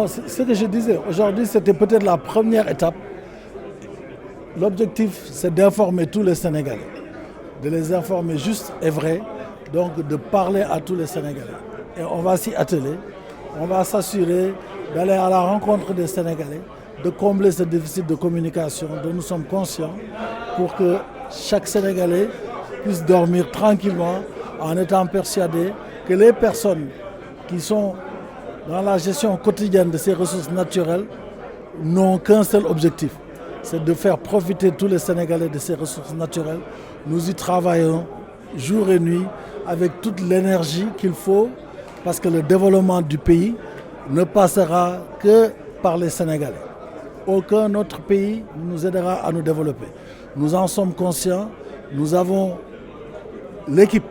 Non, ce que je disais, aujourd'hui c'était peut-être la première étape. L'objectif c'est d'informer tous les Sénégalais, de les informer juste et vrai, donc de parler à tous les Sénégalais. Et on va s'y atteler, on va s'assurer d'aller à la rencontre des Sénégalais, de combler ce déficit de communication dont nous sommes conscients pour que chaque Sénégalais puisse dormir tranquillement en étant persuadé que les personnes qui sont dans la gestion quotidienne de ces ressources naturelles n'ont qu'un seul objectif, c'est de faire profiter tous les Sénégalais de ces ressources naturelles. Nous y travaillons jour et nuit avec toute l'énergie qu'il faut parce que le développement du pays ne passera que par les Sénégalais. Aucun autre pays ne nous aidera à nous développer. Nous en sommes conscients, nous avons l'équipe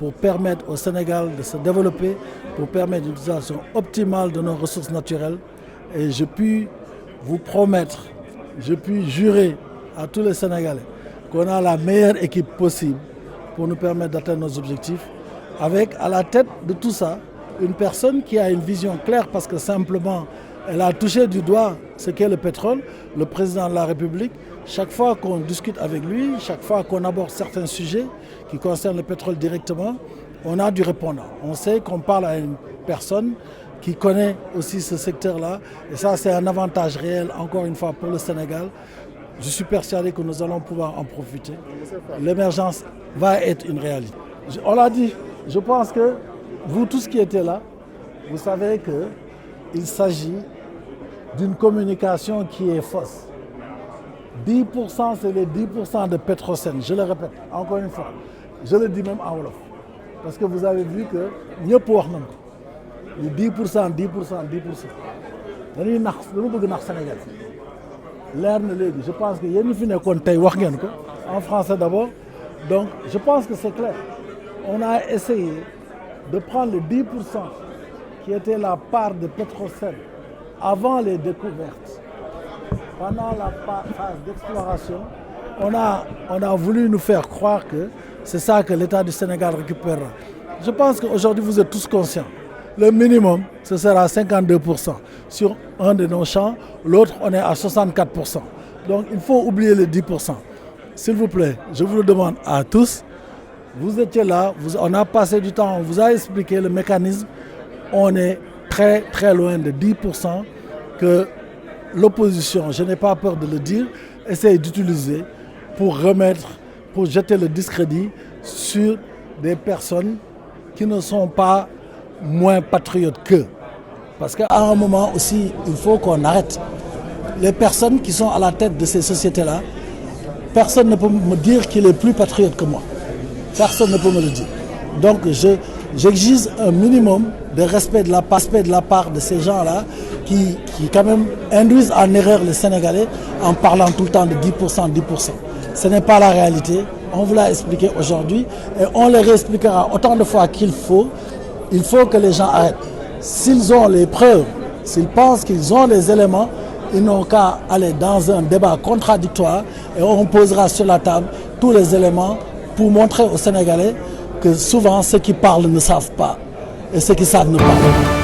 pour permettre au Sénégal de se développer, pour permettre une utilisation optimale de nos ressources naturelles. Et je puis vous promettre, je puis jurer à tous les Sénégalais qu'on a la meilleure équipe possible pour nous permettre d'atteindre nos objectifs, avec à la tête de tout ça une personne qui a une vision claire parce que simplement elle a touché du doigt ce qu'est le pétrole, le président de la République. Chaque fois qu'on discute avec lui, chaque fois qu'on aborde certains sujets qui concernent le pétrole directement, on a du répondant. On sait qu'on parle à une personne qui connaît aussi ce secteur-là. Et ça, c'est un avantage réel, encore une fois, pour le Sénégal. Je suis persuadé que nous allons pouvoir en profiter. L'émergence va être une réalité. On l'a dit, je pense que vous tous qui étiez là, vous savez qu'il s'agit d'une communication qui est fausse. 10%, c'est les 10% de Petrosen. Je le répète, encore une fois. Je le dis même en wolof. Parce que vous avez vu que mieux pour nous. 10%, 10%, 10%. dañuy nax dañu bëgg nax Sénégal leer na léegi je pense que yéen ñi fi nekkoon tey wax ngeen ko en français d'abord donc je pense que c'est clair on a essayé de prendre les 10% qui était la part de Petrosen avant les découvertes. Pendant la phase d'exploration, on a voulu nous faire croire que c'est ça que l'État du Sénégal récupérera. Je pense qu'aujourd'hui, vous êtes tous conscients. Le minimum, ce sera 52% sur un de nos champs. L'autre, on est à 64%. Donc, il faut oublier les 10%. S'il vous plaît, je vous le demande à tous. Vous étiez là, on a passé du temps, on vous a expliqué le mécanisme. On est très, très loin de 10% que l'opposition, je n'ai pas peur de le dire, essaye d'utiliser pour jeter le discrédit sur des personnes qui ne sont pas moins patriotes qu'eux. Parce qu'à un moment aussi, il faut qu'on arrête. Les personnes qui sont à la tête de ces sociétés-là, personne ne peut me dire qu'il est plus patriote que moi. Personne ne peut me le dire. Donc j'exige un minimum de respect de la part de ces gens-là qui quand même induisent en erreur les Sénégalais en parlant tout le temps de 10%, 10%. Ce n'est pas la réalité. On vous l'a expliqué aujourd'hui et on le réexpliquera autant de fois qu'il faut. Il faut que les gens arrêtent. S'ils ont les preuves, s'ils pensent qu'ils ont les éléments, ils n'ont qu'à aller dans un débat contradictoire et on posera sur la table tous les éléments pour montrer aux Sénégalais que souvent ceux qui parlent ne savent pas et ceux qui savent ne parlent pas.